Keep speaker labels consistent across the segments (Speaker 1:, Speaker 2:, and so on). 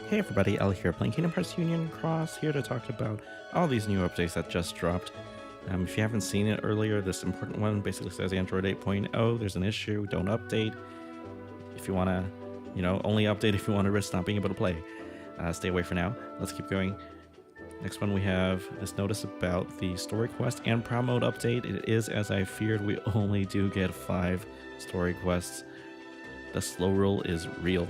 Speaker 1: Hey everybody, Elle here, playing Kingdom Hearts Union Cross, here to talk about all these new updates that just dropped. If you haven't seen it earlier, this important one basically says Android 8.0, there's an issue, don't update. If you want to, only update if you want to risk not being able to play. Stay away for now. Let's keep going. Next one, we have this notice about the story quest and Proud Mode update. It is as I feared, we only do get 5 story quests. The slow roll is real.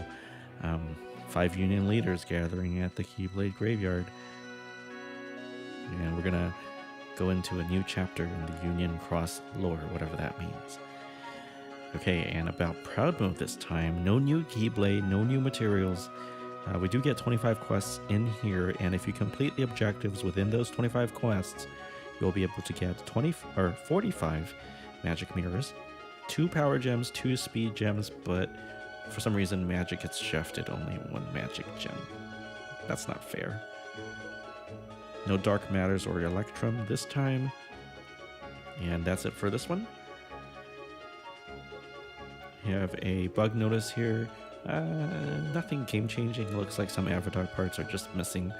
Speaker 1: 5 Union leaders gathering at the Keyblade Graveyard. And we're gonna go into a new chapter in the Union Cross lore, whatever that means. Okay, and about Proud Mode this time, no new Keyblade, no new materials. We do get 25 quests in here, and if you complete the objectives within those 25 quests, you'll be able to get 45 magic mirrors, 2 power gems, 2 speed gems, but for some reason magic gets shafted, only 1 magic gem. That's not fair. No dark matters or electrum this time. And that's it for this one. You have a bug notice here. Nothing game changing. Looks like some avatar parts are just missing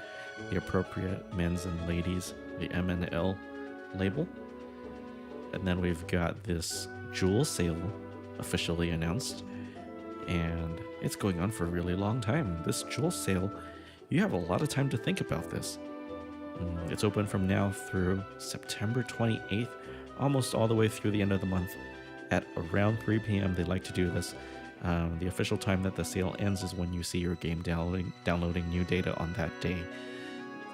Speaker 1: the appropriate men's and ladies, the M and L label. And then we've got this jewel sale officially announced. And it's going on for a really long time. This jewel sale, you have a lot of time to think about this. It's open from now through September 28th, almost all the way through the end of the month. At around 3 p.m. they like to do this. The official time that the sale ends is when you see your game downloading new data on that day.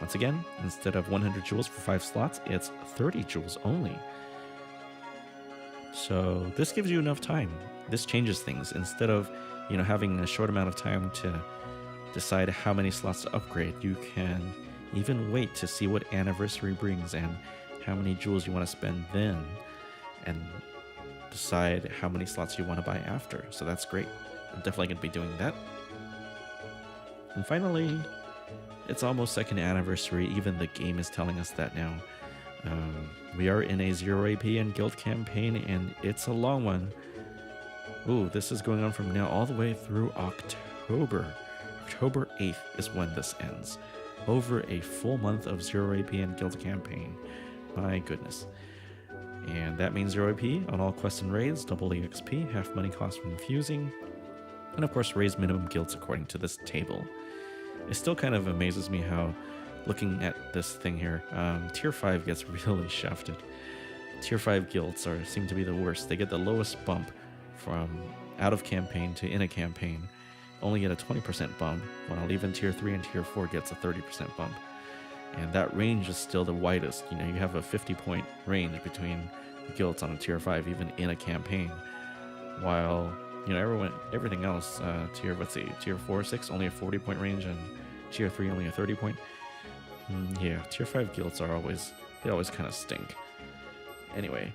Speaker 1: Once again, instead of 100 jewels for 5 slots, it's 30 jewels only. So this gives you enough time. This changes things. Instead of, having a short amount of time to decide how many slots to upgrade, you can even wait to see what anniversary brings and how many jewels you want to spend then, and decide how many slots you want to buy after. So that's great. I'm definitely going to be doing that. And finally, it's almost second anniversary. Even the game is telling us that now. We are in a 0 AP and guild campaign, and it's a long one. Ooh, this is going on from now all the way through October. October 8th is when this ends. Over a full month of 0 AP and guild campaign. My goodness. And that means 0 AP on all quests and raids, double EXP, half money cost when infusing, and of course raise minimum guilds according to this table. It still kind of amazes me how, looking at this thing here, tier 5 gets really shafted. Tier 5 guilds seem to be the worst. They get the lowest bump from out of campaign to in a campaign, only get a 20% bump, while even tier 3 and tier 4 gets a 30% bump. And that range is still the widest. You have a 50-point range between the guilds on a tier 5, even in a campaign. While, everything else, tier 4, 6, only a 40-point range, and tier 3 only a 30-point. Yeah, tier 5 guilds they always kind of stink. Anyway,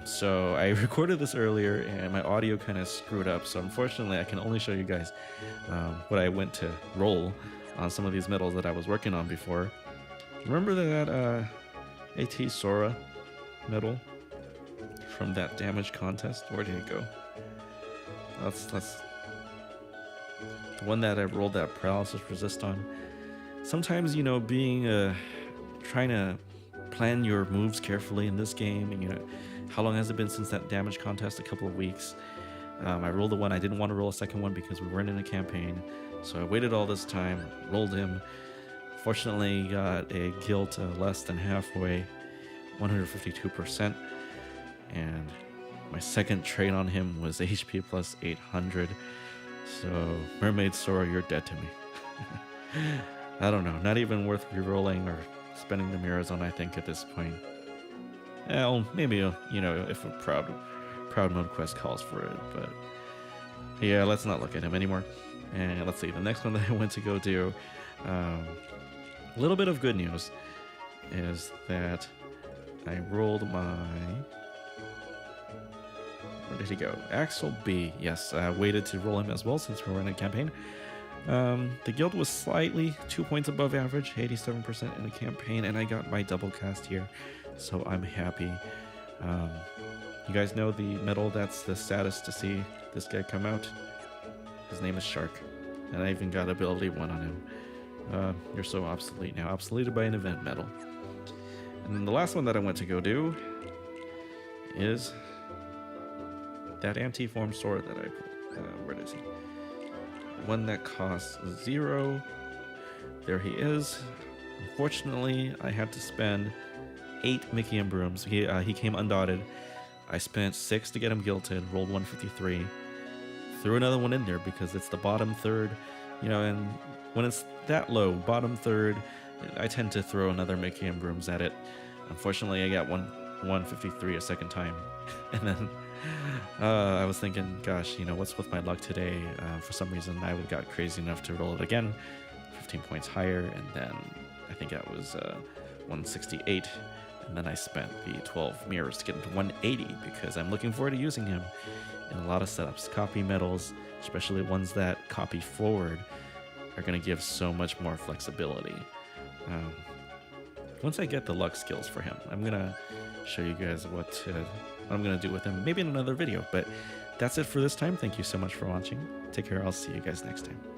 Speaker 1: so I recorded this earlier and my audio kind of screwed up. So unfortunately, I can only show you guys what I went to roll on some of these medals that I was working on before. Remember that AT Sora medal from that damage contest? Where did it go? That's the one that I rolled that paralysis resist on. Sometimes, being trying to plan your moves carefully in this game, and how long has it been since that damage contest? A couple of weeks. I rolled the one. I didn't want to roll a second one because we weren't in a campaign. So I waited all this time, rolled him. Fortunately, got a guild less than halfway, 152%. And my second trade on him was HP plus 800. So, Mermaid Sora, you're dead to me. I don't know, not even worth rerolling or spending the mirrors on, I think, at this point. Well, maybe, if a proud mode quest calls for it, but yeah, let's not look at him anymore. And let's see, the next one that I went to go do, a little bit of good news is that I rolled where did he go? Axel B. Yes, I waited to roll him as well since we're in a campaign. The guild was slightly 2 points above average, 87% in the campaign, and I got my double cast here, so I'm happy. You guys know the medal that's the status to see this guy come out? His name is Shark. And I even got ability 1 on him. You're so obsolete now. Obsoleted by an event medal. And then the last one that I went to go do is that anti-form sword that I pulled. Where is he? One that costs 0. There he is. Unfortunately, I had to spend 8 Mickey and Brooms. He came undotted. I spent 6 to get him guilted, rolled 153. Threw another one in there because it's the bottom third, and when it's that low, bottom third, I tend to throw another Mickey and Brooms at it. Unfortunately, I got 153 a second time. And then I was thinking, gosh, what's with my luck today? For some reason, I got crazy enough to roll it again, 15 points higher, and then I think that was 168. And then I spent the 12 mirrors to get him to 180 because I'm looking forward to using him in a lot of setups. Copy medals, especially ones that copy forward, are going to give so much more flexibility. Once I get the luck skills for him, I'm going to show you guys what I'm going to do with him, maybe in another video. But that's it for this time. Thank you so much for watching. Take care. I'll see you guys next time.